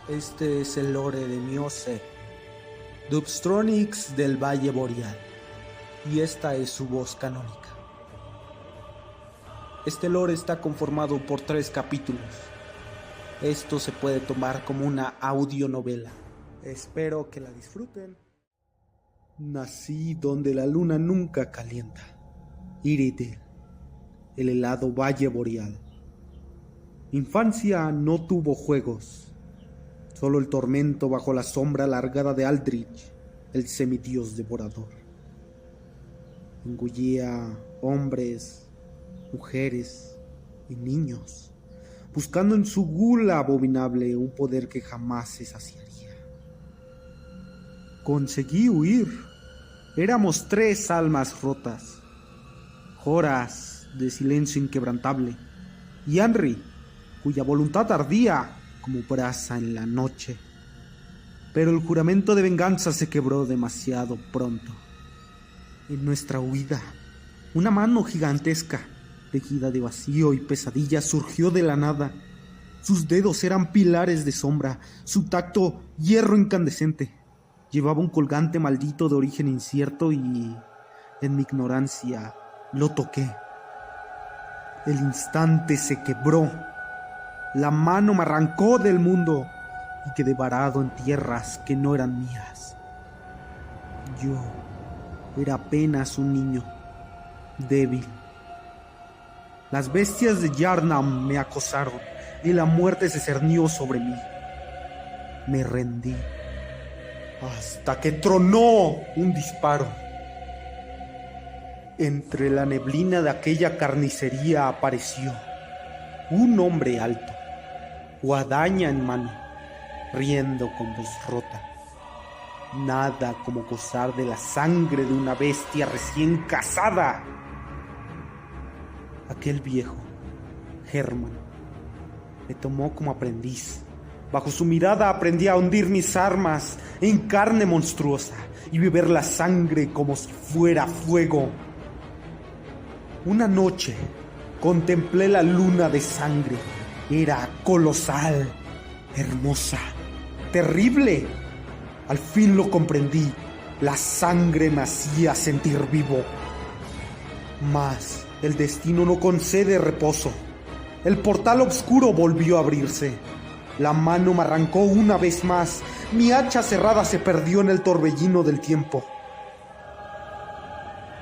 Este es el lore de Miose, Dubstronix del Valle Boreal, y esta es su voz canónica. Este lore está conformado por 3 capítulos. Esto se puede tomar como una audionovela. Espero que la disfruten. Nací donde la luna nunca calienta. Iridir, el helado Valle Boreal. Mi infancia no tuvo juegos. Solo el tormento bajo la sombra alargada de Aldrich, el semidios devorador. Engullía hombres, mujeres y niños, buscando en su gula abominable un poder que jamás se saciaría. Conseguí huir. Éramos 3 almas rotas, Horas de silencio inquebrantable, y Henry, cuya voluntad ardía como brasa en la noche. Pero el juramento de venganza se quebró demasiado pronto. En nuestra huida, una mano gigantesca, tejida de vacío y pesadilla, surgió de la nada. Sus dedos eran pilares de sombra, su tacto hierro incandescente. Llevaba un colgante maldito de origen incierto y, en mi ignorancia, lo toqué. El instante se quebró. La mano me arrancó del mundo y quedé varado en tierras que no eran mías. Yo era apenas un niño, débil. Las bestias de Yharnam me acosaron y la muerte se cernió sobre mí. Me rendí hasta que tronó un disparo. Entre la neblina de aquella carnicería apareció un hombre alto, guadaña en mano, riendo con voz rota. Nada como gozar de la sangre de una bestia recién cazada. Aquel viejo, Herman, me tomó como aprendiz. Bajo su mirada aprendí a hundir mis armas en carne monstruosa y beber la sangre como si fuera fuego. Una noche contemplé la luna de sangre. Era colosal, hermosa, terrible. Al fin lo comprendí. La sangre me hacía sentir vivo. Mas el destino no concede reposo. El portal oscuro volvió a abrirse. La mano me arrancó una vez más. Mi hacha cerrada se perdió en el torbellino del tiempo.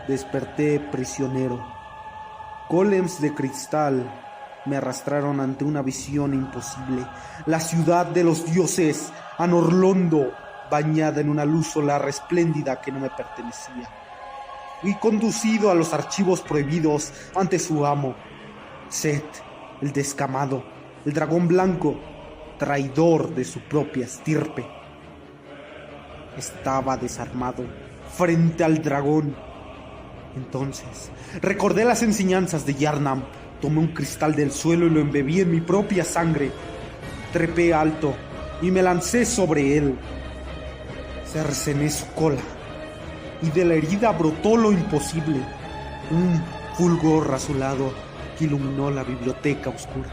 Desperté prisionero. Golems de cristal me arrastraron ante una visión imposible. La ciudad de los dioses, Anorlondo, bañada en una luz solar espléndida que no me pertenecía. Fui conducido a los archivos prohibidos ante su amo, Set, el descamado, el dragón blanco, traidor de su propia estirpe. Estaba desarmado frente al dragón. Entonces recordé las enseñanzas de Yharnam. Tomé un cristal del suelo y lo embebí en mi propia sangre. Trepé alto y me lancé sobre él. Cercené su cola y de la herida brotó lo imposible. Un fulgor azulado que iluminó la biblioteca oscura.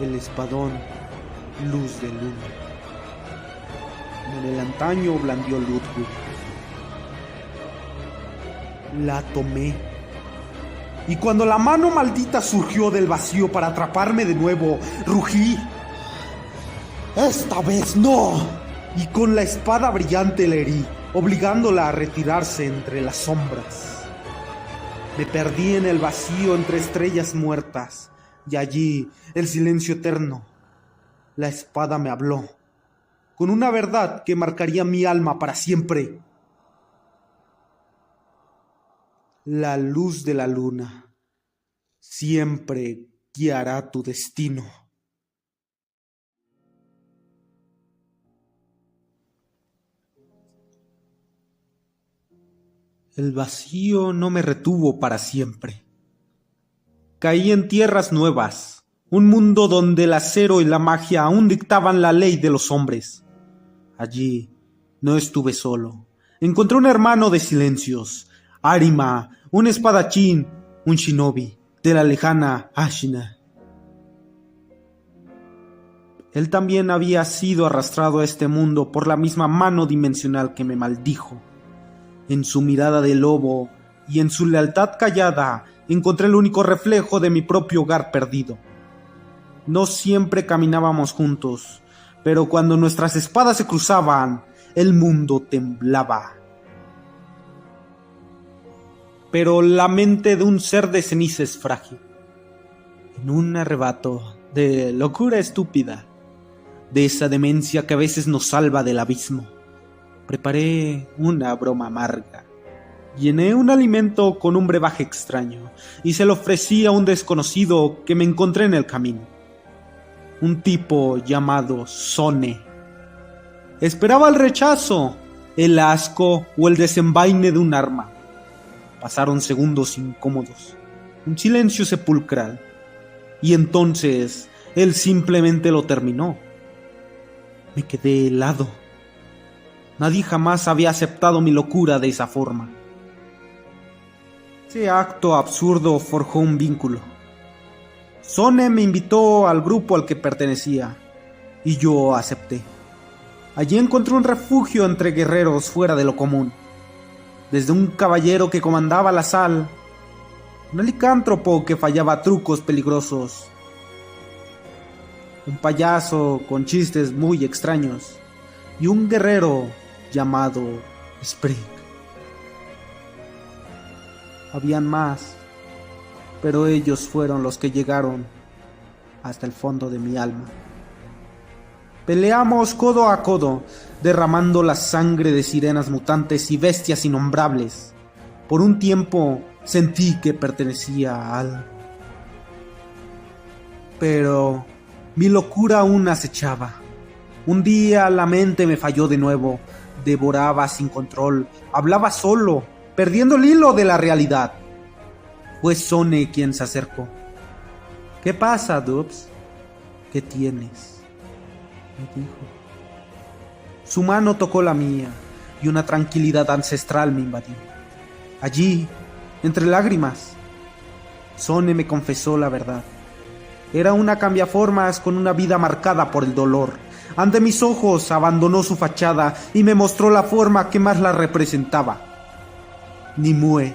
El espadón, luz de luna. En el antaño blandió Ludwig. La tomé. Y cuando la mano maldita surgió del vacío para atraparme de nuevo, rugí. ¡Esta vez no! Y con la espada brillante la herí, obligándola a retirarse entre las sombras. Me perdí en el vacío entre estrellas muertas, y allí el silencio eterno. La espada me habló, con una verdad que marcaría mi alma para siempre. La luz de la luna siempre guiará tu destino. El vacío no me retuvo para siempre. Caí en tierras nuevas, un mundo donde el acero y la magia aún dictaban la ley de los hombres. Allí no estuve solo. Encontré un hermano de silencios, Arima, un espadachín, un shinobi de la lejana Ashina. Él también había sido arrastrado a este mundo por la misma mano dimensional que me maldijo. En su mirada de lobo y en su lealtad callada encontré el único reflejo de mi propio hogar perdido. No siempre caminábamos juntos, pero cuando nuestras espadas se cruzaban, el mundo temblaba. Pero la mente de un ser de ceniza es frágil. En un arrebato de locura estúpida, de esa demencia que a veces nos salva del abismo, preparé una broma amarga. Llené un alimento con un brebaje extraño y se lo ofrecí a un desconocido que me encontré en el camino. Un tipo llamado Sone. Esperaba el rechazo, el asco o el desenvaine de un arma. Pasaron segundos incómodos, un silencio sepulcral, y entonces él simplemente lo terminó. Me quedé helado. Nadie jamás había aceptado mi locura de esa forma. Ese acto absurdo forjó un vínculo. Sone me invitó al grupo al que pertenecía, y yo acepté. Allí encontré un refugio entre guerreros fuera de lo común. Desde un caballero que comandaba la sal, un licántropo que fallaba trucos peligrosos, un payaso con chistes muy extraños, y un guerrero llamado Sprig. Habían más, pero ellos fueron los que llegaron hasta el fondo de mi alma. Peleamos codo a codo, derramando la sangre de sirenas mutantes y bestias innombrables. Por un tiempo sentí que pertenecía a algo. Pero mi locura aún acechaba. Un día la mente me falló de nuevo, devoraba sin control, hablaba solo, perdiendo el hilo de la realidad. Fue Sone quien se acercó. ¿Qué pasa, Dubs? ¿Qué tienes?, me dijo. Su mano tocó la mía y una tranquilidad ancestral me invadió. Allí, entre lágrimas, Sone me confesó la verdad. Era una cambiaformas con una vida marcada por el dolor. Ante mis ojos abandonó su fachada y me mostró la forma que más la representaba. Nimue,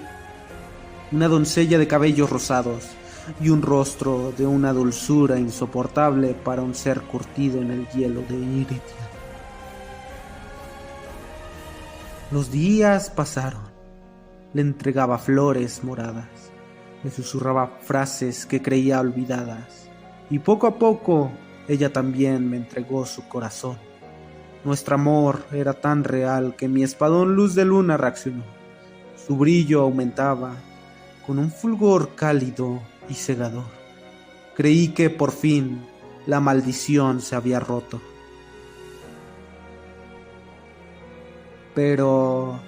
una doncella de cabellos rosados y un rostro de una dulzura insoportable para un ser curtido en el hielo de Iridia. Los días pasaron. Le entregaba flores moradas, le susurraba frases que creía olvidadas, y poco a poco ella también me entregó su corazón. Nuestro amor era tan real que mi espadón luz de luna reaccionó. Su brillo aumentaba con un fulgor cálido y cegador. Creí que por fin la maldición se había roto. Pero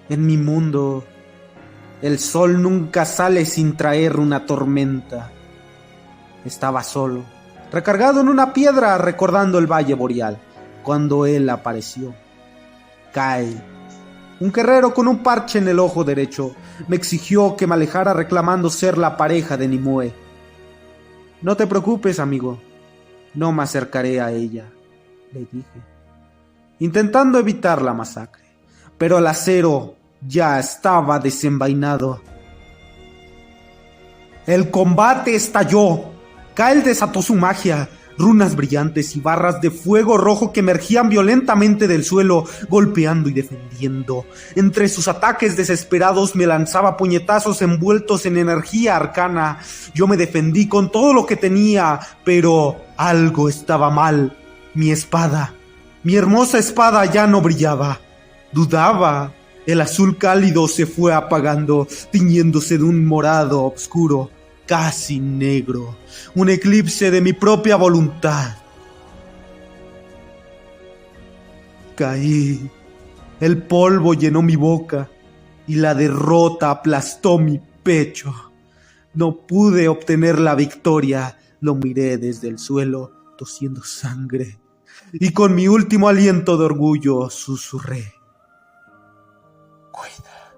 en mi mundo, el sol nunca sale sin traer una tormenta. Estaba solo, recargado en una piedra recordando el valle boreal, cuando él apareció. Kai, un guerrero con un parche en el ojo derecho, me exigió que me alejara reclamando ser la pareja de Nimue. No te preocupes, amigo, no me acercaré a ella, le dije, intentando evitar la masacre, pero el acero ya estaba desenvainado. El combate estalló. Kael desató su magia, runas brillantes y barras de fuego rojo que emergían violentamente del suelo, golpeando y defendiendo. Entre sus ataques desesperados me lanzaba puñetazos envueltos en energía arcana. Yo me defendí con todo lo que tenía, pero algo estaba mal. Mi espada, mi hermosa espada ya no brillaba. Dudaba. El azul cálido se fue apagando, tiñéndose de un morado oscuro, casi negro, un eclipse de mi propia voluntad. Caí, el polvo llenó mi boca y la derrota aplastó mi pecho. No pude obtener la victoria, lo miré desde el suelo, tosiendo sangre, y con mi último aliento de orgullo susurré: cuida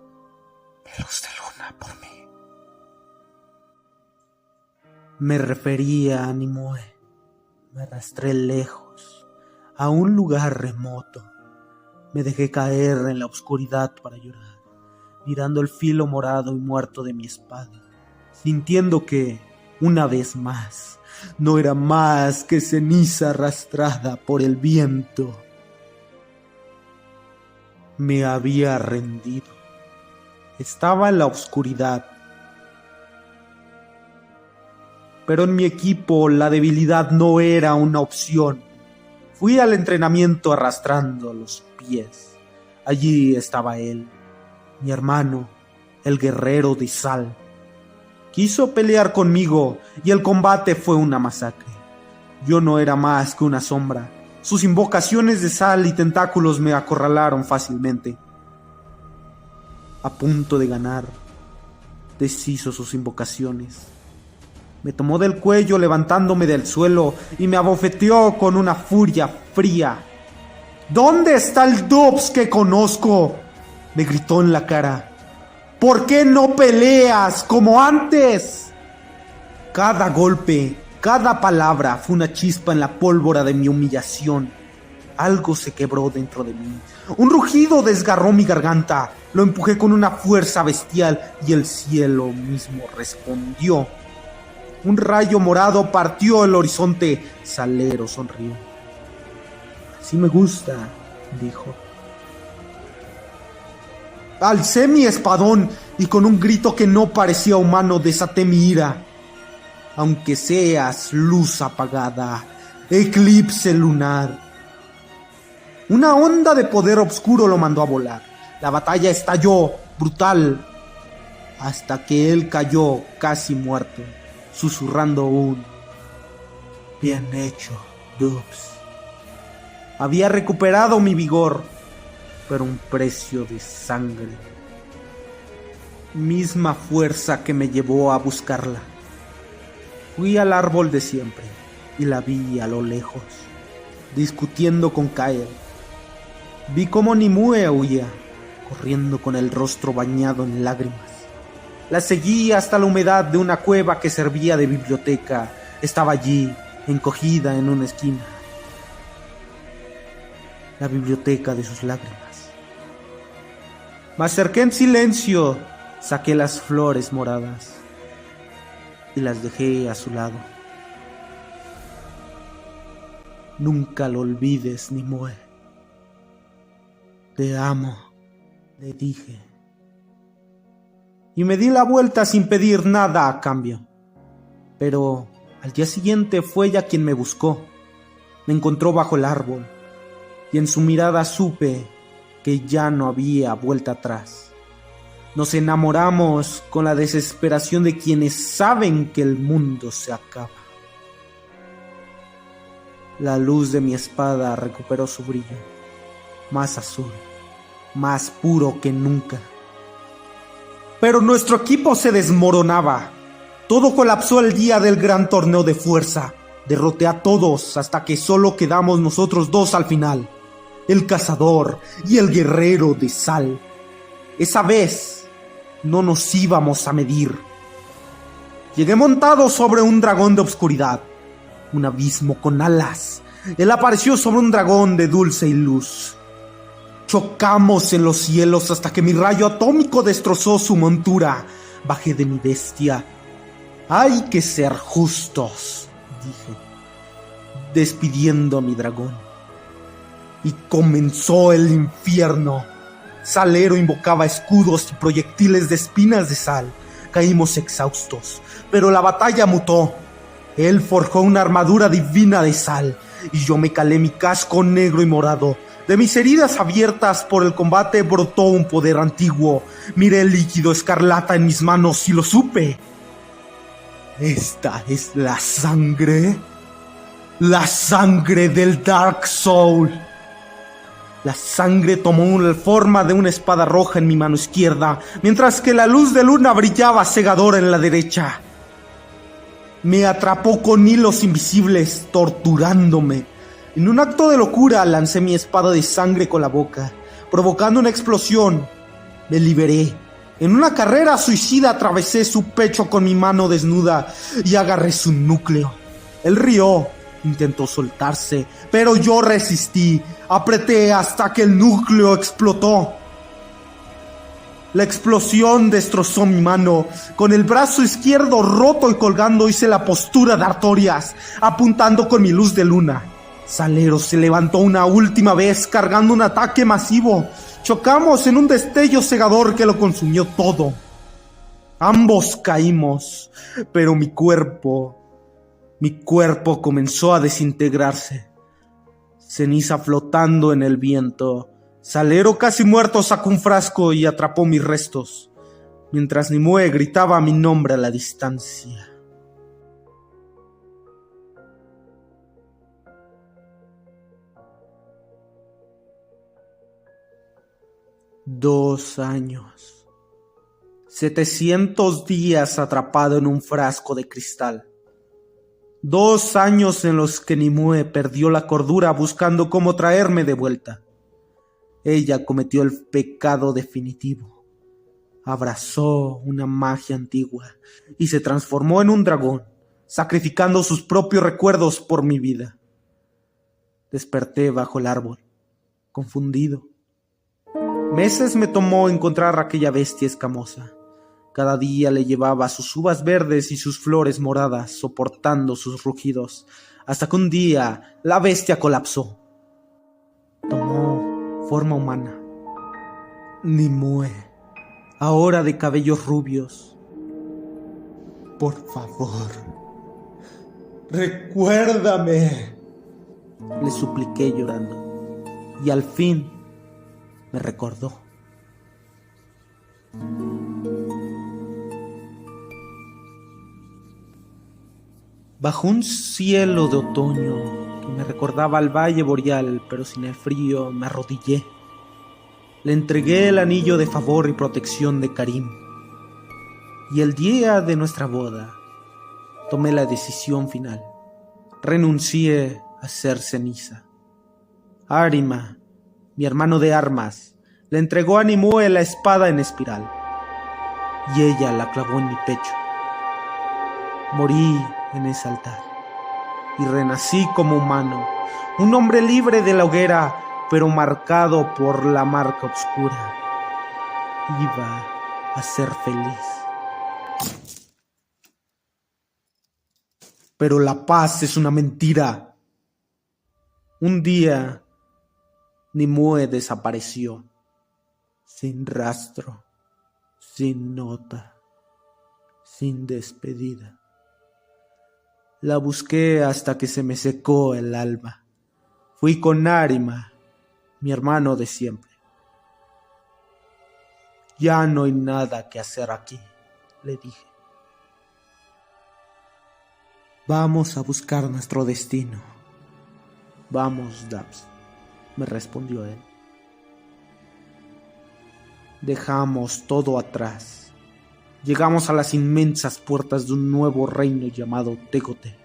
de luz de luna por mí. Me refería a Nimue, Me arrastré lejos, a un lugar remoto. Me dejé caer en la oscuridad para llorar, mirando el filo morado y muerto de mi espada, sintiendo que, una vez más, no era más que ceniza arrastrada por el viento. Me había rendido. Estaba en la oscuridad. Pero en mi equipo la debilidad no era una opción. Fui al entrenamiento arrastrando los pies. Allí estaba él, mi hermano, el guerrero de Sal. Quiso pelear conmigo y el combate fue una masacre. Yo no era más que una sombra. Sus invocaciones de sal y tentáculos me acorralaron fácilmente. A punto de ganar, deshizo sus invocaciones. Me tomó del cuello levantándome del suelo y me abofeteó con una furia fría. ¿Dónde está el Dubs que conozco?, me gritó en la cara. ¿Por qué no peleas como antes? Cada golpe, cada palabra fue una chispa en la pólvora de mi humillación. Algo se quebró dentro de mí. Un rugido desgarró mi garganta. Lo empujé con una fuerza bestial y el cielo mismo respondió. Un rayo morado partió el horizonte. Salero sonrió. Así me gusta, dijo. Alcé mi espadón y con un grito que no parecía humano desaté mi ira. Aunque seas luz apagada, eclipse lunar. Una onda de poder oscuro lo mandó a volar. La batalla estalló, brutal, hasta que él cayó casi muerto, susurrando un bien hecho, Dubs. Había recuperado mi vigor, pero un precio de sangre. Misma fuerza que me llevó a buscarla. Fui al árbol de siempre y la vi a lo lejos, discutiendo con Kael. Vi cómo Nimue huía, corriendo con el rostro bañado en lágrimas. La seguí hasta la humedad de una cueva que servía de biblioteca. Estaba allí, encogida en una esquina. La biblioteca de sus lágrimas. Me acerqué en silencio, saqué las flores moradas y las dejé a su lado. Nunca lo olvides, Nimue. Te amo, le dije. Y me di la vuelta sin pedir nada a cambio. Pero al día siguiente fue ella quien me buscó. Me encontró bajo el árbol y en su mirada supe que ya no había vuelta atrás. Nos enamoramos con la desesperación de quienes saben que el mundo se acaba. La luz de mi espada recuperó su brillo, más azul, más puro que nunca. Pero nuestro equipo se desmoronaba. Todo colapsó el día del gran torneo de fuerza. Derroté a todos hasta que solo quedamos nosotros dos al final. El cazador y el guerrero de Sal. Esa vez no nos íbamos a medir. Llegué montado sobre un dragón de oscuridad, un abismo con alas. Él apareció sobre un dragón de dulce y luz. Chocamos en los cielos hasta que mi rayo atómico destrozó su montura. Bajé de mi bestia. Hay que ser justos, dije, despidiendo a mi dragón. Y comenzó el infierno. Salero invocaba escudos y proyectiles de espinas de sal. Caímos exhaustos, pero la batalla mutó. Él forjó una armadura divina de sal, y yo me calé mi casco negro y morado. De mis heridas abiertas por el combate brotó un poder antiguo. Miré el líquido escarlata en mis manos y lo supe. Esta es la sangre del Dark Soul. La sangre tomó la forma de una espada roja en mi mano izquierda, mientras que la luz de luna brillaba cegadora en la derecha. Me atrapó con hilos invisibles, torturándome. En un acto de locura lancé mi espada de sangre con la boca, provocando una explosión. Me liberé. En una carrera suicida atravesé su pecho con mi mano desnuda y agarré su núcleo. Él rió, Intentó soltarse, pero yo resistí. Apreté hasta que el núcleo explotó. La explosión destrozó mi mano. Con el brazo izquierdo roto y colgando hice la postura de Artorias, apuntando con mi luz de luna. Salero se levantó una última vez cargando un ataque masivo. Chocamos en un destello cegador que lo consumió todo. Ambos caímos, pero mi cuerpo comenzó a desintegrarse. Ceniza flotando en el viento. Salero, casi muerto, sacó un frasco y atrapó mis restos, mientras Nimue gritaba mi nombre a la distancia. Dos años. 700 días atrapado en un frasco de cristal. 2 años en los que Nimue perdió la cordura buscando cómo traerme de vuelta. Ella cometió el pecado definitivo. Abrazó una magia antigua y se transformó en un dragón, sacrificando sus propios recuerdos por mi vida. Desperté bajo el árbol, confundido. Meses me tomó encontrar a aquella bestia escamosa. Cada día le llevaba sus uvas verdes y sus flores moradas, soportando sus rugidos, hasta que un día la bestia colapsó. Tomó forma humana. Nimue, ahora de cabellos rubios. Por favor, recuérdame, le supliqué llorando, y al fin me recordó. Bajo un cielo de otoño que me recordaba al valle boreal, pero sin el frío, me arrodillé. Le entregué el anillo de favor y protección de Karim. Y el día de nuestra boda, tomé la decisión final. Renuncié a ser ceniza. Arima, mi hermano de armas, le entregó a Nimue la espada en espiral, y ella la clavó en mi pecho. Morí en ese altar y renací como humano, un hombre libre de la hoguera, pero marcado por la marca oscura. Iba a ser feliz. Pero la paz es una mentira. Un día, Nimue desapareció, sin rastro, sin nota, sin despedida. La busqué hasta que se me secó el alma. Fui con Arima, mi hermano de siempre. Ya no hay nada que hacer aquí, le dije. Vamos a buscar nuestro destino. Vamos, Daps, me respondió él. Dejamos todo atrás. Llegamos a las inmensas puertas de un nuevo reino llamado Tegote.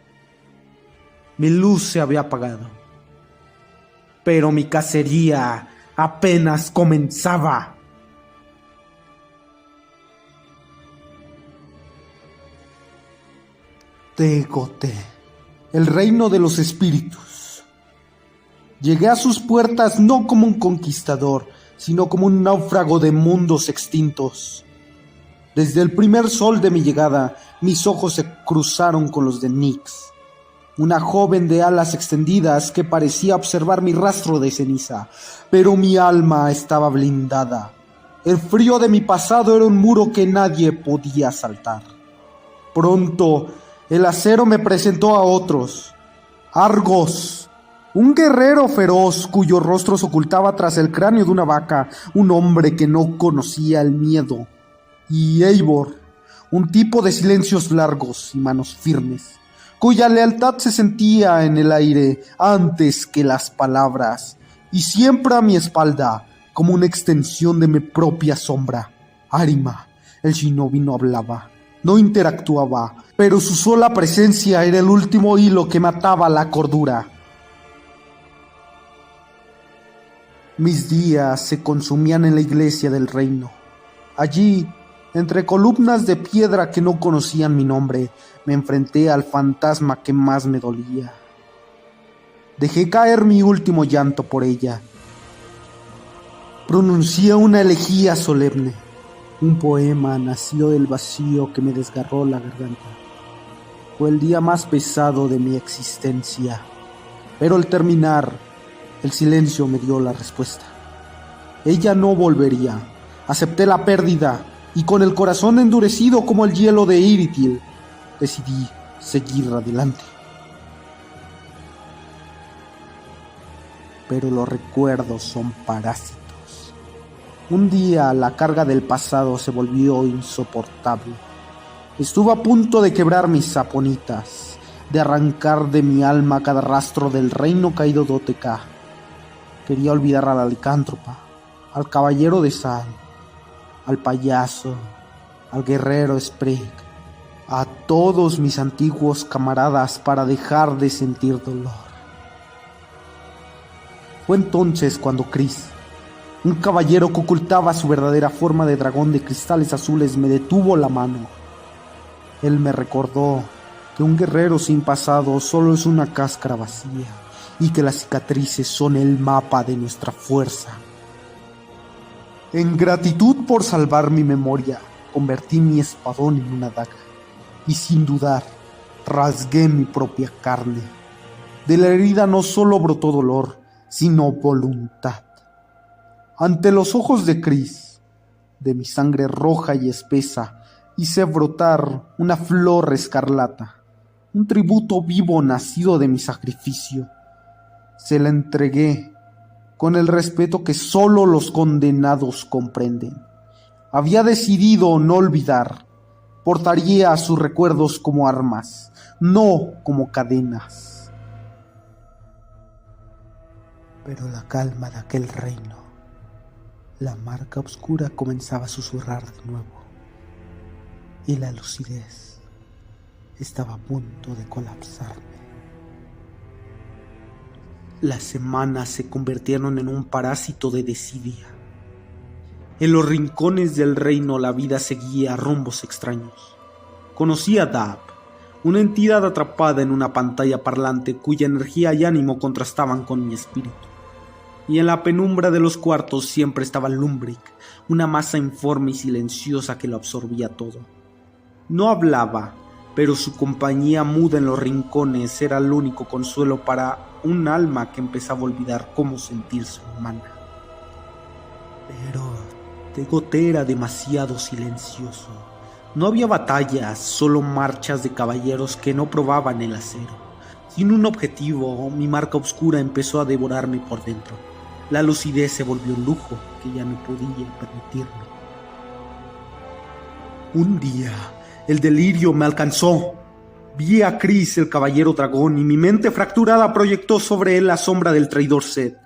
Mi luz se había apagado, pero mi cacería apenas comenzaba. Tegote, el reino de los espíritus. Llegué a sus puertas no como un conquistador, sino como un náufrago de mundos extintos. Desde el primer sol de mi llegada, mis ojos se cruzaron con los de Nyx, una joven de alas extendidas que parecía observar mi rastro de ceniza, pero mi alma estaba blindada. El frío de mi pasado era un muro que nadie podía saltar. Pronto, el acero me presentó a otros. Argos, un guerrero feroz cuyo rostro se ocultaba tras el cráneo de una vaca, un hombre que no conocía el miedo. Y Eivor, un tipo de silencios largos y manos firmes, cuya lealtad se sentía en el aire antes que las palabras, y siempre a mi espalda, como una extensión de mi propia sombra. Arima, el shinobi, no hablaba, no interactuaba, pero su sola presencia era el último hilo que mataba la cordura. Mis días se consumían en la iglesia del reino. Allí, entre columnas de piedra que no conocían mi nombre, me enfrenté al fantasma que más me dolía. Dejé caer mi último llanto por ella. Pronuncié una elegía solemne, un poema nacido del vacío que me desgarró la garganta. Fue el día más pesado de mi existencia, pero al terminar, el silencio me dio la respuesta. Ella no volvería. Acepté la pérdida y con el corazón endurecido como el hielo de Irithyll, decidí seguir adelante. Pero los recuerdos son parásitos. Un día la carga del pasado se volvió insoportable. Estuve a punto de quebrar mis saponitas, de arrancar de mi alma cada rastro del reino caído de OTK. Quería olvidar a la licántropa, al caballero de sal, al payaso, al guerrero Sprig, a todos mis antiguos camaradas para dejar de sentir dolor. Fue entonces cuando Chris, un caballero que ocultaba su verdadera forma de dragón de cristales azules, me detuvo la mano. Él me recordó que un guerrero sin pasado solo es una cáscara vacía y que las cicatrices son el mapa de nuestra fuerza. En gratitud por salvar mi memoria, convertí mi espadón en una daga y sin dudar rasgué mi propia carne. De la herida no solo brotó dolor, sino voluntad. Ante los ojos de Chris, de mi sangre roja y espesa, hice brotar una flor escarlata, un tributo vivo nacido de mi sacrificio. Se la entregué con el respeto que solo los condenados comprenden. Había decidido no olvidar. Portaría sus recuerdos como armas, no como cadenas. Pero la calma de aquel reino, la marca oscura comenzaba a susurrar de nuevo, y la lucidez estaba a punto de colapsarme. Las semanas se convirtieron en un parásito de desidia. En los rincones del reino la vida seguía rumbos extraños. Conocí a Dab, una entidad atrapada en una pantalla parlante cuya energía y ánimo contrastaban con mi espíritu. Y en la penumbra de los cuartos siempre estaba Lumbric, una masa informe y silenciosa que lo absorbía todo. No hablaba, pero su compañía muda en los rincones era el único consuelo para un alma que empezaba a olvidar cómo sentirse humana. Pero Tegote era demasiado silencioso. No había batallas, solo marchas de caballeros que no probaban el acero. Sin un objetivo, mi marca oscura empezó a devorarme por dentro. La lucidez se volvió un lujo que ya no podía permitirme. Un día, el delirio me alcanzó. Vi a Chris, el caballero dragón, y mi mente fracturada proyectó sobre él la sombra del traidor Set.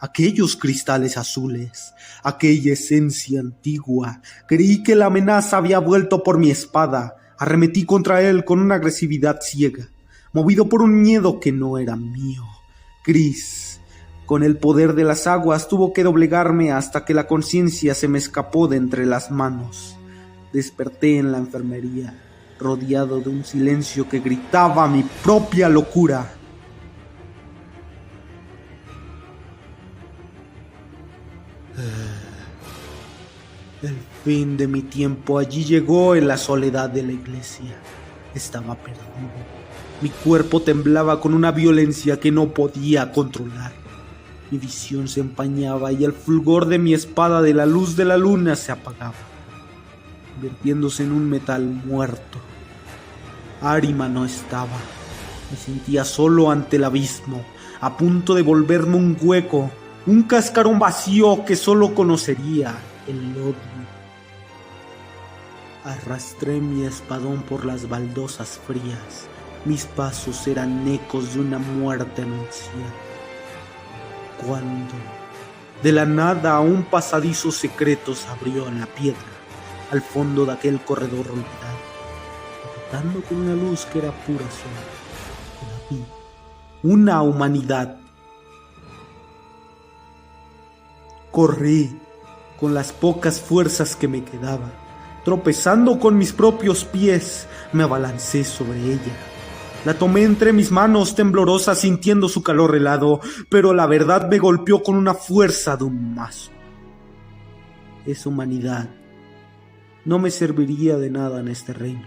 Aquellos cristales azules, aquella esencia antigua. Creí que la amenaza había vuelto por mi espada. Arremetí contra él con una agresividad ciega, movido por un miedo que no era mío. Chris, con el poder de las aguas, tuvo que doblegarme hasta que la conciencia se me escapó de entre las manos. Desperté en la enfermería, rodeado de un silencio que gritaba mi propia locura. El fin de mi tiempo allí llegó en la soledad de la iglesia. Estaba perdido. Mi cuerpo temblaba con una violencia que no podía controlar. Mi visión se empañaba y el fulgor de mi espada de la luz de la luna se apagaba, convirtiéndose en un metal muerto. Arima no estaba. Me sentía solo ante el abismo, a punto de volverme un hueco, un cascarón vacío que solo conocería el odio. Arrastré mi espadón por las baldosas frías. Mis pasos eran ecos de una muerte anunciada. Cuando, de la nada, un pasadizo secreto se abrió en la piedra, al fondo de aquel corredor olvidado, brotando con una luz que era pura sombra. Vi una humanidad. Corrí con las pocas fuerzas que me quedaban. Tropezando con mis propios pies, me abalancé sobre ella. La tomé entre mis manos temblorosa sintiendo su calor helado, pero la verdad me golpeó con una fuerza de un mazo. Esa humanidad no me serviría de nada en este reino.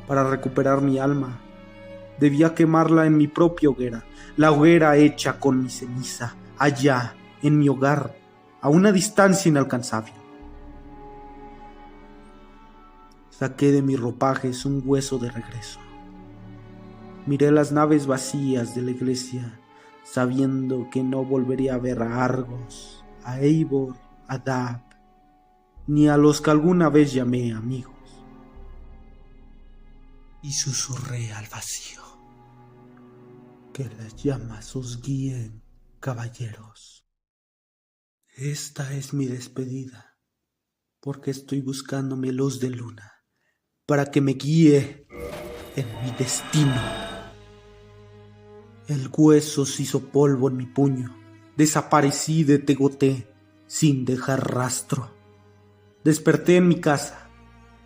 Para recuperar mi alma, debía quemarla en mi propia hoguera, la hoguera hecha con mi ceniza, allá, en mi hogar, a una distancia inalcanzable. Saqué de mis ropajes un hueso de regreso. Miré las naves vacías de la iglesia, sabiendo que no volvería a ver a Argos, a Eivor, a Dab, ni a los que alguna vez llamé amigos. Y susurré al vacío: que las llamas os guíen, caballeros. Esta es mi despedida, porque estoy buscando mi luz de luna, para que me guíe en mi destino. El hueso se hizo polvo en mi puño. Desaparecí de Tegoté sin dejar rastro. Desperté en mi casa,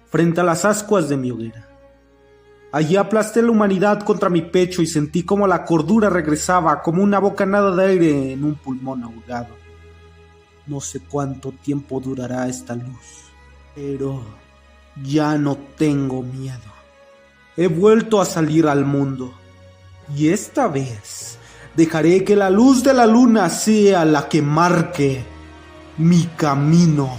frente a las ascuas de mi hoguera. Allí aplasté la humanidad contra mi pecho y sentí como la cordura regresaba como una bocanada de aire en un pulmón ahogado. No sé cuánto tiempo durará esta luz, pero ya no tengo miedo. He vuelto a salir al mundo. Y esta vez dejaré que la luz de la luna sea la que marque mi camino.